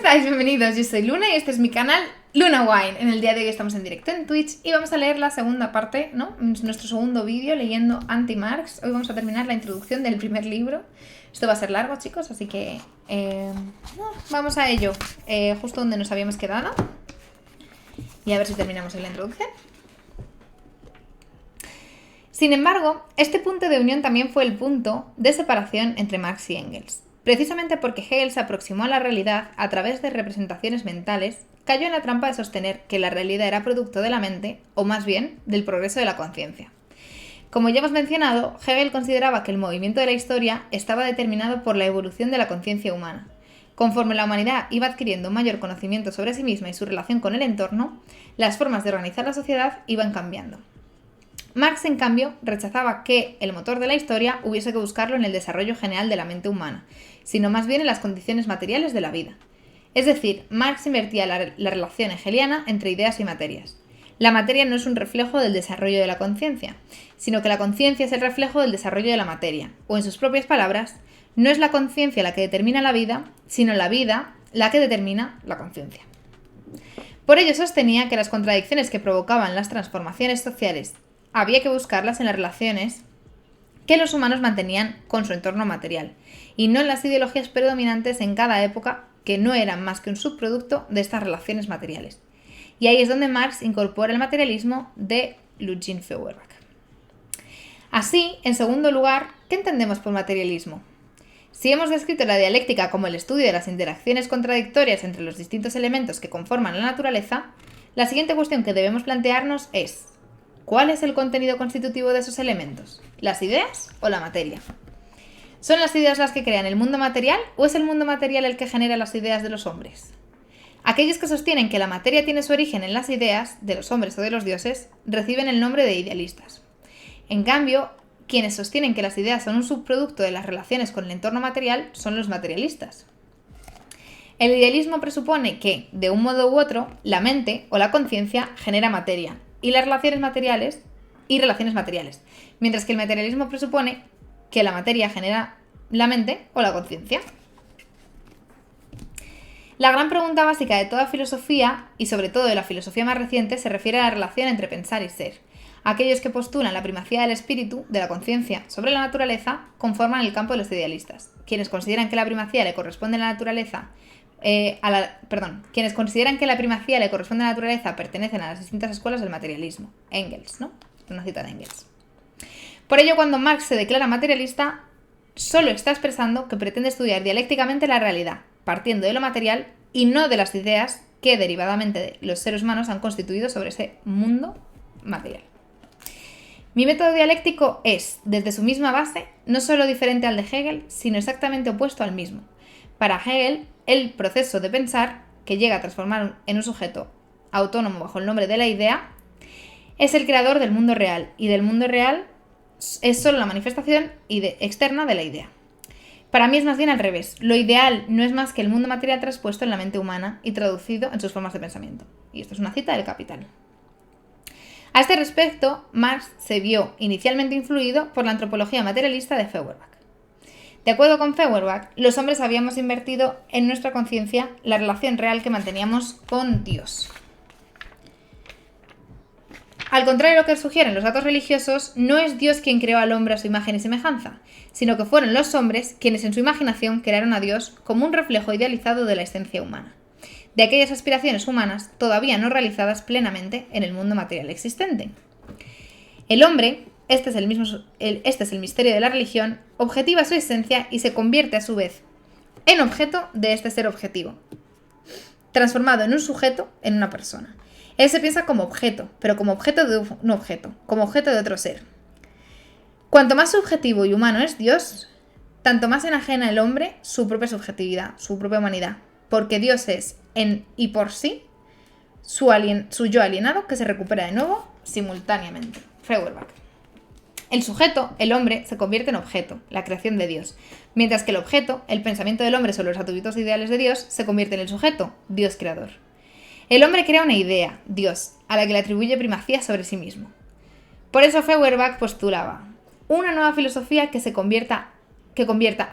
estáis? Bienvenidos, yo soy Luna y este es mi canal Luna Wine. En el día de hoy estamos en directo en Twitch y vamos a leer la segunda parte, ¿no? Nuestro segundo vídeo leyendo Anti-Marx. Hoy vamos a terminar la introducción del primer libro. Esto va a ser largo, chicos, así que vamos a ello, justo donde nos habíamos quedado. Y a ver si terminamos en la introducción. Sin embargo, este punto de unión también fue el punto de separación entre Marx y Engels. Precisamente porque Hegel se aproximó a la realidad a través de representaciones mentales, cayó en la trampa de sostener que la realidad era producto de la mente, o más bien, del progreso de la conciencia. Como ya hemos mencionado, Hegel consideraba que el movimiento de la historia estaba determinado por la evolución de la conciencia humana. Conforme la humanidad iba adquiriendo un mayor conocimiento sobre sí misma y su relación con el entorno, las formas de organizar la sociedad iban cambiando. Marx, en cambio, rechazaba que el motor de la historia hubiese que buscarlo en el desarrollo general de la mente humana, sino más bien en las condiciones materiales de la vida. Es decir, Marx invertía la relación hegeliana entre ideas y materias. La materia no es un reflejo del desarrollo de la conciencia, sino que la conciencia es el reflejo del desarrollo de la materia, o en sus propias palabras, no es la conciencia la que determina la vida, sino la vida la que determina la conciencia. Por ello sostenía que las contradicciones que provocaban las transformaciones sociales había que buscarlas en las relaciones que los humanos mantenían con su entorno material, y no en las ideologías predominantes en cada época, que no eran más que un subproducto de estas relaciones materiales. Y ahí es donde Marx incorpora el materialismo de Ludwig Feuerbach. Así, en segundo lugar, ¿qué entendemos por materialismo? Si hemos descrito la dialéctica como el estudio de las interacciones contradictorias entre los distintos elementos que conforman la naturaleza, la siguiente cuestión que debemos plantearnos es: ¿cuál es el contenido constitutivo de esos elementos? ¿Las ideas o la materia? ¿Son las ideas las que crean el mundo material o es el mundo material el que genera las ideas de los hombres? Aquellos que sostienen que la materia tiene su origen en las ideas de los hombres o de los dioses reciben el nombre de idealistas. En cambio, quienes sostienen que las ideas son un subproducto de las relaciones con el entorno material son los materialistas. El idealismo presupone que, de un modo u otro, la mente o la conciencia genera materia y las relaciones materiales, mientras que el materialismo presupone que la materia genera la mente o la conciencia. La gran pregunta básica de toda filosofía, y sobre todo de la filosofía más reciente, se refiere a la relación entre pensar y ser. Aquellos que postulan la primacía del espíritu, de la conciencia, sobre la naturaleza, conforman el campo de los idealistas. Quienes consideran que la primacía le corresponde a la naturaleza quienes consideran que la primacía le corresponde a la naturaleza pertenecen a las distintas escuelas del materialismo. Engels, ¿no? Una cita de Engels. Por ello, cuando Marx se declara materialista, solo está expresando que pretende estudiar dialécticamente la realidad, partiendo de lo material y no de las ideas que derivadamente los seres humanos han constituido sobre ese mundo material. Mi método dialéctico es, desde su misma base, no solo diferente al de Hegel, sino exactamente opuesto al mismo. Para Hegel, el proceso de pensar, que llega a transformar en un sujeto autónomo bajo el nombre de la idea, es el creador del mundo real, y del mundo real es solo la manifestación externa de la idea. Para mí es más bien al revés. Lo ideal no es más que el mundo material traspuesto en la mente humana y traducido en sus formas de pensamiento. Y esto es una cita del Capital. A este respecto, Marx se vio inicialmente influido por la antropología materialista de Feuerbach. De acuerdo con Feuerbach, los hombres habíamos invertido en nuestra conciencia la relación real que manteníamos con Dios. Al contrario de lo que sugieren los datos religiosos, no es Dios quien creó al hombre a su imagen y semejanza, sino que fueron los hombres quienes en su imaginación crearon a Dios como un reflejo idealizado de la esencia humana, de aquellas aspiraciones humanas todavía no realizadas plenamente en el mundo material existente. El hombre, este es el misterio de la religión, objetiva su esencia y se convierte a su vez en objeto de este ser objetivo, transformado en un sujeto, en una persona. Él se piensa como objeto, pero como objeto de un objeto, como objeto de otro ser. Cuanto más subjetivo y humano es Dios, tanto más enajena el hombre su propia subjetividad, su propia humanidad, porque Dios es, en y por sí, su yo alienado que se recupera de nuevo simultáneamente. Feuerbach. El sujeto, el hombre, se convierte en objeto, la creación de Dios, mientras que el objeto, el pensamiento del hombre sobre los atributos ideales de Dios, se convierte en el sujeto, Dios creador. El hombre crea una idea, Dios, a la que le atribuye primacía sobre sí mismo. Por eso Feuerbach postulaba una nueva filosofía que convierta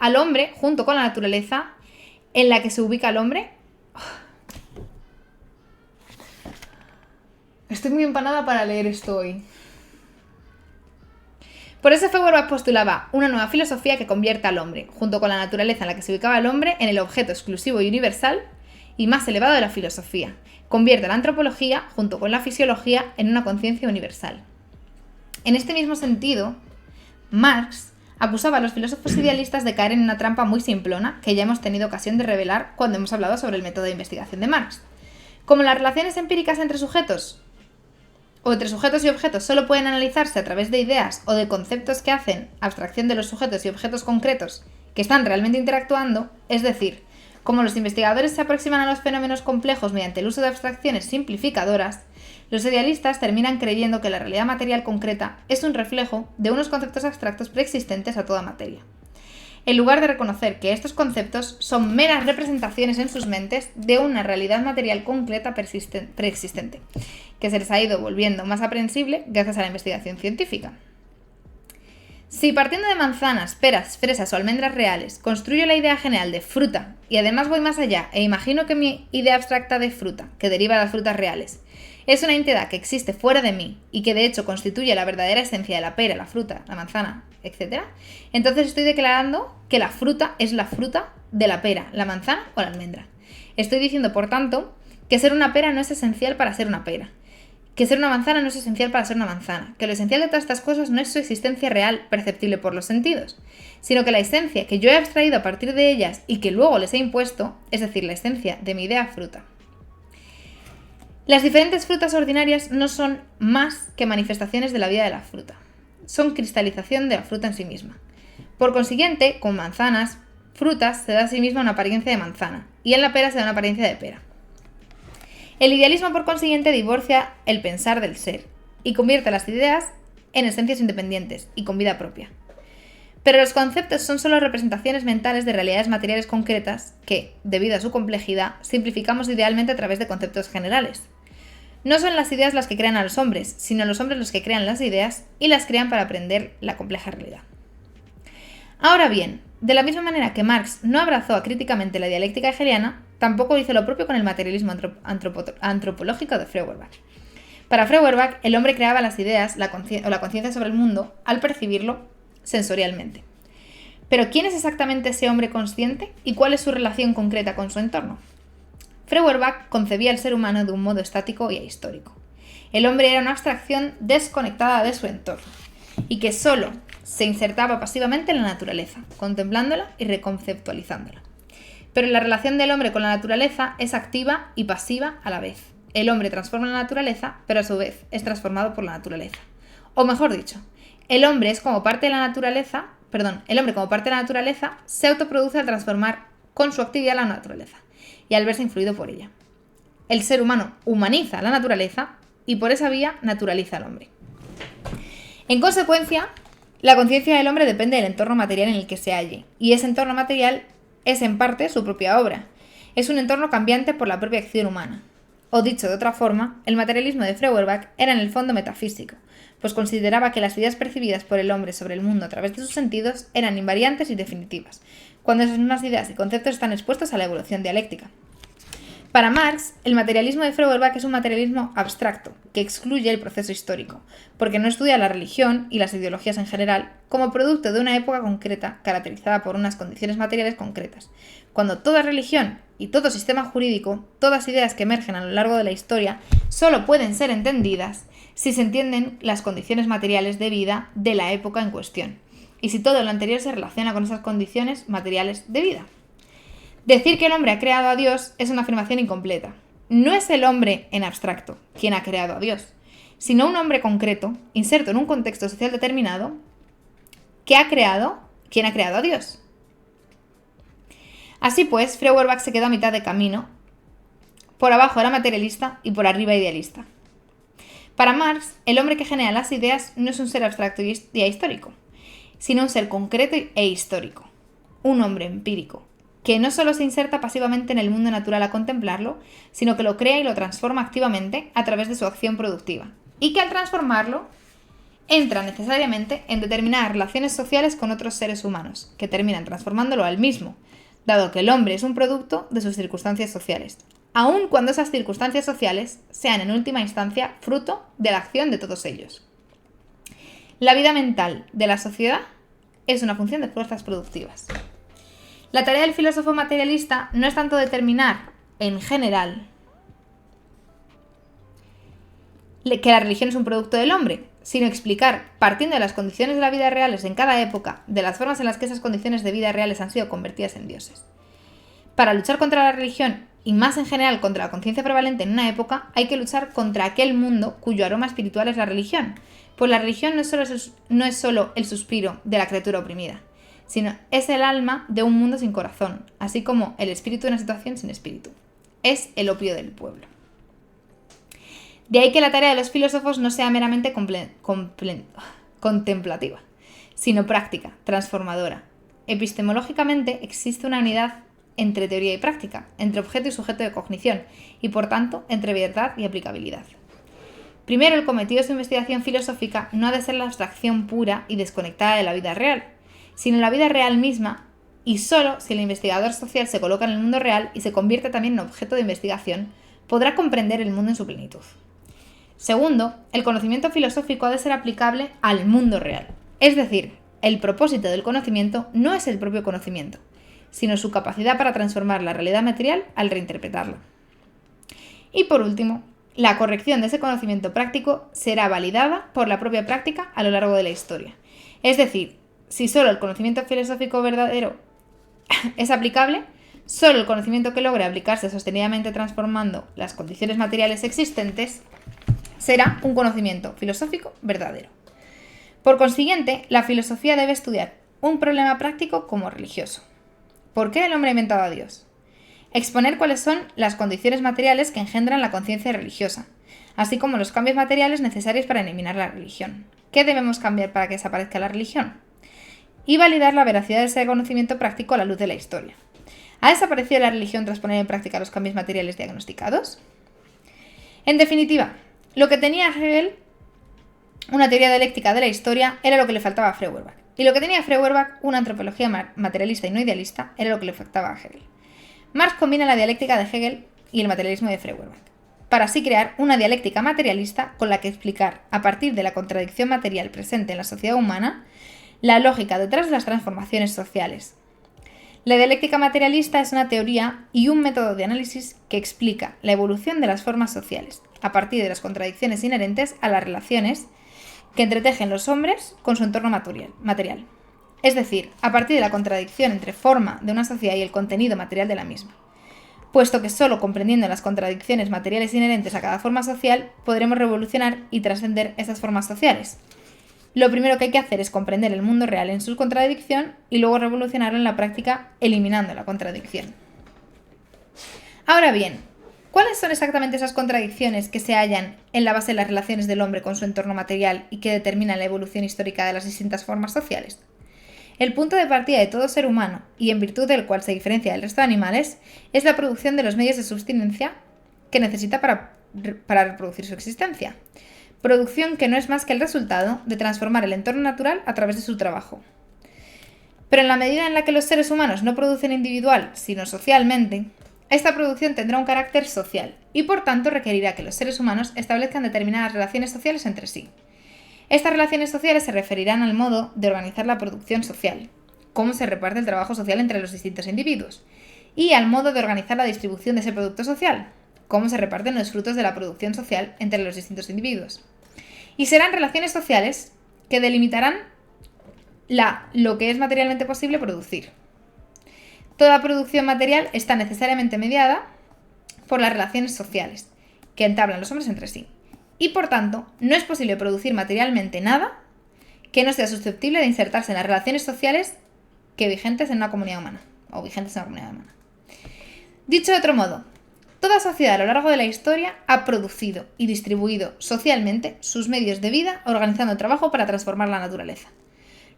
al hombre, junto con la naturaleza, en la que se ubica el hombre, Estoy muy empanada para leer esto hoy. Por eso Feuerbach postulaba una nueva filosofía que convierta al hombre, junto con la naturaleza en la que se ubicaba el hombre, en el objeto exclusivo y universal y más elevado de la filosofía. Convierte la antropología, junto con la fisiología, en una conciencia universal. En este mismo sentido, Marx acusaba a los filósofos idealistas de caer en una trampa muy simplona que ya hemos tenido ocasión de revelar cuando hemos hablado sobre el método de investigación de Marx. Como las relaciones empíricas entre sujetos y objetos solo pueden analizarse a través de ideas o de conceptos que hacen abstracción de los sujetos y objetos concretos que están realmente interactuando, es decir, como los investigadores se aproximan a los fenómenos complejos mediante el uso de abstracciones simplificadoras, los idealistas terminan creyendo que la realidad material concreta es un reflejo de unos conceptos abstractos preexistentes a toda materia, en lugar de reconocer que estos conceptos son meras representaciones en sus mentes de una realidad material concreta preexistente, que se les ha ido volviendo más aprehensible gracias a la investigación científica. Si partiendo de manzanas, peras, fresas o almendras reales construyo la idea general de fruta y además voy más allá e imagino que mi idea abstracta de fruta, que deriva de las frutas reales, es una entidad que existe fuera de mí y que de hecho constituye la verdadera esencia de la pera, la fruta, la manzana, etc., entonces estoy declarando que la fruta es la fruta de la pera, la manzana o la almendra. Estoy diciendo, por tanto, que ser una pera no es esencial para ser una pera, que ser una manzana no es esencial para ser una manzana, que lo esencial de todas estas cosas no es su existencia real perceptible por los sentidos, sino que la esencia que yo he abstraído a partir de ellas y que luego les he impuesto, es decir, la esencia de mi idea fruta. Las diferentes frutas ordinarias no son más que manifestaciones de la vida de la fruta, son cristalización de la fruta en sí misma. Por consiguiente, con manzanas, frutas se da a sí misma una apariencia de manzana, y en la pera se da una apariencia de pera. El idealismo, por consiguiente, divorcia el pensar del ser y convierte las ideas en esencias independientes y con vida propia. Pero los conceptos son solo representaciones mentales de realidades materiales concretas que, debido a su complejidad, simplificamos idealmente a través de conceptos generales. No son las ideas las que crean a los hombres, sino los hombres los que crean las ideas y las crean para aprender la compleja realidad. Ahora bien, de la misma manera que Marx no abrazó críticamente la dialéctica hegeliana, tampoco hizo lo propio con el materialismo antropológico de Feuerbach. Para Feuerbach, el hombre creaba las ideas o la conciencia sobre el mundo al percibirlo sensorialmente. Pero ¿quién es exactamente ese hombre consciente y cuál es su relación concreta con su entorno? Feuerbach concebía al ser humano de un modo estático y ahistórico. El hombre era una abstracción desconectada de su entorno y que solo se insertaba pasivamente en la naturaleza, contemplándola y reconceptualizándola. Pero la relación del hombre con la naturaleza es activa y pasiva a la vez. El hombre transforma la naturaleza, pero a su vez es transformado por la naturaleza. O mejor dicho, el hombre como parte de la naturaleza se autoproduce al transformar con su actividad la naturaleza y al verse influido por ella. El ser humano humaniza la naturaleza y por esa vía naturaliza al hombre. En consecuencia, la conciencia del hombre depende del entorno material en el que se halle, y ese entorno material es en parte su propia obra. Es un entorno cambiante por la propia acción humana. O dicho de otra forma, el materialismo de Feuerbach era en el fondo metafísico, pues consideraba que las ideas percibidas por el hombre sobre el mundo a través de sus sentidos eran invariantes y definitivas, cuando esas mismas ideas y conceptos están expuestos a la evolución dialéctica. Para Marx, el materialismo de Feuerbach es un materialismo abstracto, que excluye el proceso histórico, porque no estudia la religión y las ideologías en general como producto de una época concreta caracterizada por unas condiciones materiales concretas, cuando toda religión y todo sistema jurídico, todas ideas que emergen a lo largo de la historia, solo pueden ser entendidas si se entienden las condiciones materiales de vida de la época en cuestión, y si todo lo anterior se relaciona con esas condiciones materiales de vida. Decir que el hombre ha creado a Dios es una afirmación incompleta. No es el hombre en abstracto quien ha creado a Dios, sino un hombre concreto, inserto en un contexto social determinado, quien ha creado a Dios. Así pues, Feuerbach se quedó a mitad de camino. Por abajo era materialista y por arriba idealista. Para Marx, el hombre que genera las ideas no es un ser abstracto y ahistórico, sino un ser concreto e histórico, un hombre empírico, que no solo se inserta pasivamente en el mundo natural a contemplarlo, sino que lo crea y lo transforma activamente a través de su acción productiva, y que al transformarlo entra necesariamente en determinadas relaciones sociales con otros seres humanos, que terminan transformándolo al mismo, dado que el hombre es un producto de sus circunstancias sociales, aun cuando esas circunstancias sociales sean en última instancia fruto de la acción de todos ellos. La vida mental de la sociedad es una función de fuerzas productivas. La tarea del filósofo materialista no es tanto determinar, en general, que la religión es un producto del hombre, sino explicar, partiendo de las condiciones de la vida reales en cada época, de las formas en las que esas condiciones de vida reales han sido convertidas en dioses. Para luchar contra la religión, y más en general contra la conciencia prevalente en una época, hay que luchar contra aquel mundo cuyo aroma espiritual es la religión, pues la religión no es solo el suspiro de la criatura oprimida, sino es el alma de un mundo sin corazón, así como el espíritu de una situación sin espíritu. Es el opio del pueblo. De ahí que la tarea de los filósofos no sea meramente contemplativa, sino práctica, transformadora. Epistemológicamente existe una unidad entre teoría y práctica, entre objeto y sujeto de cognición, y por tanto entre verdad y aplicabilidad. Primero, el cometido de su investigación filosófica no ha de ser la abstracción pura y desconectada de la vida real, sino la vida real misma, y solo si el investigador social se coloca en el mundo real y se convierte también en objeto de investigación, podrá comprender el mundo en su plenitud. Segundo, el conocimiento filosófico ha de ser aplicable al mundo real. Es decir, el propósito del conocimiento no es el propio conocimiento, sino su capacidad para transformar la realidad material al reinterpretarla. Y por último, la corrección de ese conocimiento práctico será validada por la propia práctica a lo largo de la historia. Es decir, si solo el conocimiento filosófico verdadero es aplicable, solo el conocimiento que logre aplicarse sostenidamente transformando las condiciones materiales existentes será un conocimiento filosófico verdadero. Por consiguiente, la filosofía debe estudiar un problema práctico como religioso. ¿Por qué el hombre ha inventado a Dios? Exponer cuáles son las condiciones materiales que engendran la conciencia religiosa, así como los cambios materiales necesarios para eliminar la religión. ¿Qué debemos cambiar para que desaparezca la religión? Y validar la veracidad de ese conocimiento práctico a la luz de la historia. ¿Ha desaparecido la religión tras poner en práctica los cambios materiales diagnosticados? En definitiva, lo que tenía Hegel, una teoría dialéctica de la historia, era lo que le faltaba a Feuerbach. Y lo que tenía Feuerbach, una antropología materialista y no idealista, era lo que le faltaba a Hegel. Marx combina la dialéctica de Hegel y el materialismo de Feuerbach, para así crear una dialéctica materialista con la que explicar, a partir de la contradicción material presente en la sociedad humana, la lógica detrás de las transformaciones sociales. La dialéctica materialista es una teoría y un método de análisis que explica la evolución de las formas sociales, a partir de las contradicciones inherentes a las relaciones que entretejen los hombres con su entorno material. Es decir, a partir de la contradicción entre forma de una sociedad y el contenido material de la misma. Puesto que solo comprendiendo las contradicciones materiales inherentes a cada forma social podremos revolucionar y trascender esas formas sociales. Lo primero que hay que hacer es comprender el mundo real en su contradicción y luego revolucionarlo en la práctica eliminando la contradicción. Ahora bien, ¿cuáles son exactamente esas contradicciones que se hallan en la base de las relaciones del hombre con su entorno material y que determinan la evolución histórica de las distintas formas sociales? El punto de partida de todo ser humano, y en virtud del cual se diferencia del resto de animales, es la producción de los medios de subsistencia que necesita para reproducir su existencia. Producción que no es más que el resultado de transformar el entorno natural a través de su trabajo. Pero en la medida en la que los seres humanos no producen individual, sino socialmente, esta producción tendrá un carácter social y por tanto requerirá que los seres humanos establezcan determinadas relaciones sociales entre sí. Estas relaciones sociales se referirán al modo de organizar la producción social, cómo se reparte el trabajo social entre los distintos individuos, y al modo de organizar la distribución de ese producto social, cómo se reparten los frutos de la producción social entre los distintos individuos. Y serán relaciones sociales que delimitarán lo que es materialmente posible producir. Toda producción material está necesariamente mediada por las relaciones sociales que entablan los hombres entre sí. Y por tanto, no es posible producir materialmente nada que no sea susceptible de insertarse en las relaciones sociales que vigentes en una comunidad humana, o vigentes en una comunidad humana. Dicho de otro modo, toda sociedad a lo largo de la historia ha producido y distribuido socialmente sus medios de vida organizando el trabajo para transformar la naturaleza.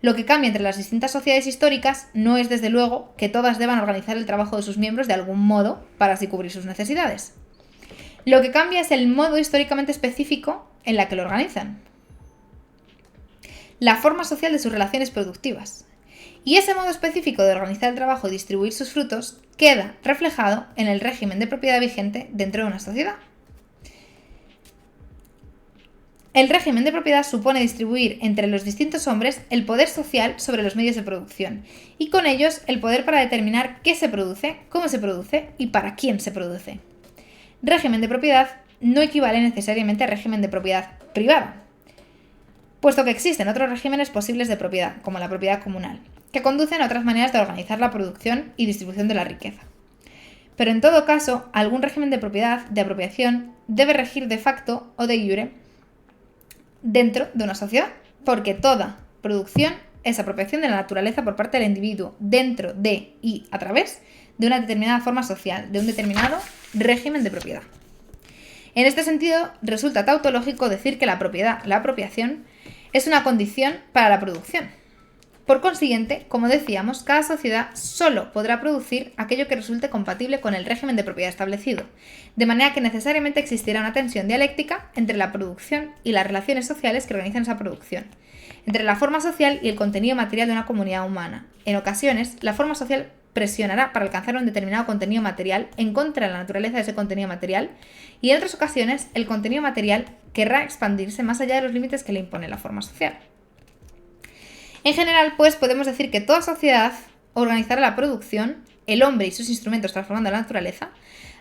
Lo que cambia entre las distintas sociedades históricas no es desde luego que todas deban organizar el trabajo de sus miembros de algún modo para así cubrir sus necesidades. Lo que cambia es el modo históricamente específico en la que lo organizan, la forma social de sus relaciones productivas. Y ese modo específico de organizar el trabajo y distribuir sus frutos queda reflejado en el régimen de propiedad vigente dentro de una sociedad. El régimen de propiedad supone distribuir entre los distintos hombres el poder social sobre los medios de producción y con ellos el poder para determinar qué se produce, cómo se produce y para quién se produce. Régimen de propiedad no equivale necesariamente a régimen de propiedad privada, puesto que existen otros regímenes posibles de propiedad, como la propiedad comunal, que conducen a otras maneras de organizar la producción y distribución de la riqueza. Pero en todo caso, algún régimen de propiedad, de apropiación, debe regir de facto o de iure dentro de una sociedad, porque toda producción es apropiación de la naturaleza por parte del individuo dentro de y a través de una determinada forma social, de un determinado régimen de propiedad. En este sentido, resulta tautológico decir que la propiedad, la apropiación, es una condición para la producción. Por consiguiente, como decíamos, cada sociedad solo podrá producir aquello que resulte compatible con el régimen de propiedad establecido, de manera que necesariamente existirá una tensión dialéctica entre la producción y las relaciones sociales que organizan esa producción, entre la forma social y el contenido material de una comunidad humana. En ocasiones, la forma social presionará para alcanzar un determinado contenido material en contra de la naturaleza de ese contenido material, y en otras ocasiones, el contenido material querrá expandirse más allá de los límites que le impone la forma social. En general, pues, podemos decir que toda sociedad organizará la producción, el hombre y sus instrumentos transformando la naturaleza,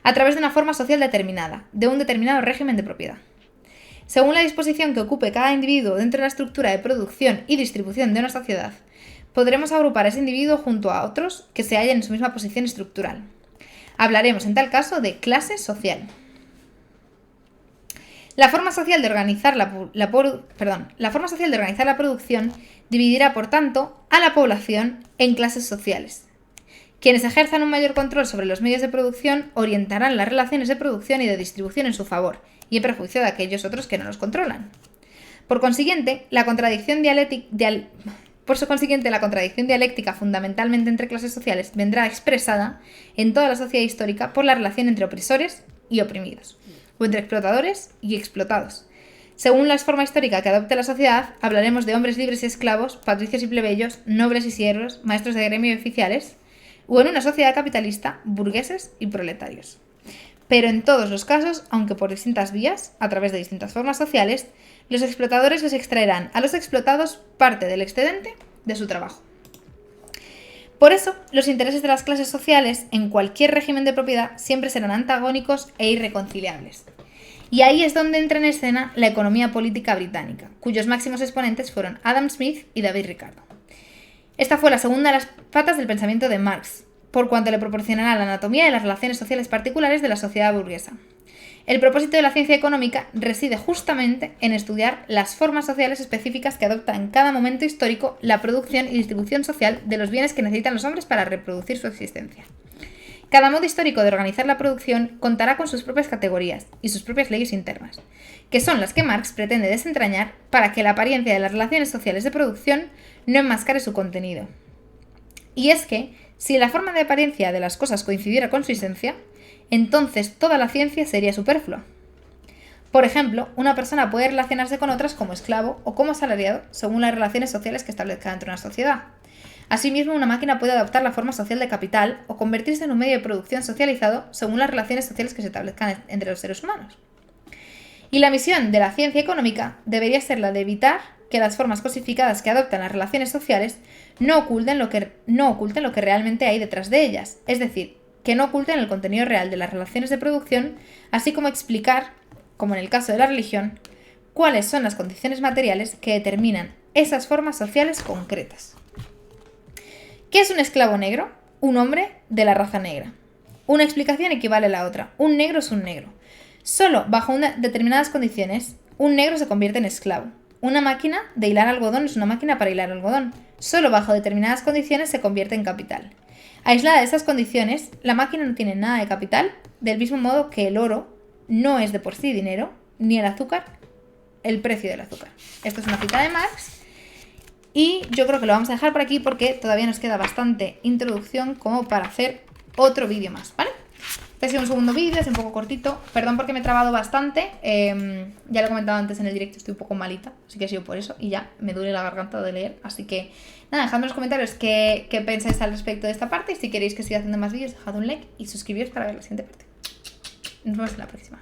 a través de una forma social determinada, de un determinado régimen de propiedad. Según la disposición que ocupe cada individuo dentro de la estructura de producción y distribución de una sociedad, podremos agrupar a ese individuo junto a otros que se hallen en su misma posición estructural. Hablaremos en tal caso de clase social. La forma social de organizar la producción dividirá, por tanto, a la población en clases sociales. Quienes ejerzan un mayor control sobre los medios de producción orientarán las relaciones de producción y de distribución en su favor, y en perjuicio de aquellos otros que no los controlan. Por consiguiente, la contradicción dialéctica fundamentalmente entre clases sociales vendrá expresada en toda la sociedad histórica por la relación entre opresores y oprimidos, o entre explotadores y explotados. Según la forma histórica que adopte la sociedad, hablaremos de hombres libres y esclavos, patricios y plebeyos, nobles y siervos, maestros de gremio y oficiales, o en una sociedad capitalista, burgueses y proletarios. Pero en todos los casos, aunque por distintas vías, a través de distintas formas sociales, los explotadores les extraerán a los explotados parte del excedente de su trabajo. Por eso, los intereses de las clases sociales en cualquier régimen de propiedad siempre serán antagónicos e irreconciliables. Y ahí es donde entra en escena la economía política británica, cuyos máximos exponentes fueron Adam Smith y David Ricardo. Esta fue la segunda de las patas del pensamiento de Marx, por cuanto le proporcionará la anatomía de las relaciones sociales particulares de la sociedad burguesa. El propósito de la ciencia económica reside justamente en estudiar las formas sociales específicas que adopta en cada momento histórico la producción y distribución social de los bienes que necesitan los hombres para reproducir su existencia. Cada modo histórico de organizar la producción contará con sus propias categorías y sus propias leyes internas, que son las que Marx pretende desentrañar para que la apariencia de las relaciones sociales de producción no enmascare su contenido. Y es que, si la forma de apariencia de las cosas coincidiera con su esencia, entonces toda la ciencia sería superflua. Por ejemplo, una persona puede relacionarse con otras como esclavo o como asalariado según las relaciones sociales que establezca dentro de una sociedad. Asimismo, una máquina puede adoptar la forma social de capital o convertirse en un medio de producción socializado según las relaciones sociales que se establezcan entre los seres humanos. Y la misión de la ciencia económica debería ser la de evitar que las formas cosificadas que adoptan las relaciones sociales no oculten lo que realmente hay detrás de ellas, es decir, que no oculten el contenido real de las relaciones de producción, así como explicar, como en el caso de la religión, cuáles son las condiciones materiales que determinan esas formas sociales concretas. ¿Qué es un esclavo negro? Un hombre de la raza negra. Una explicación equivale a la otra. Un negro es un negro. Solo bajo determinadas condiciones, un negro se convierte en esclavo. Una máquina de hilar algodón es una máquina para hilar algodón. Solo bajo determinadas condiciones se convierte en capital. Aislada de estas condiciones, la máquina no tiene nada de capital, del mismo modo que el oro no es de por sí dinero, ni el azúcar, el precio del azúcar. Esto es una cita de Marx. Y yo creo que lo vamos a dejar por aquí porque todavía nos queda bastante introducción como para hacer otro vídeo más, ¿vale? Este ha sido un segundo vídeo, es un poco cortito. Perdón porque me he trabado bastante. Ya lo he comentado antes en el directo, estoy un poco malita. Así que ha sido por eso. Y ya me duele la garganta de leer. Así que nada, dejadme en los comentarios qué pensáis al respecto de esta parte. Y si queréis que siga haciendo más vídeos, dejad un like y suscribiros para ver la siguiente parte. Nos vemos en la próxima.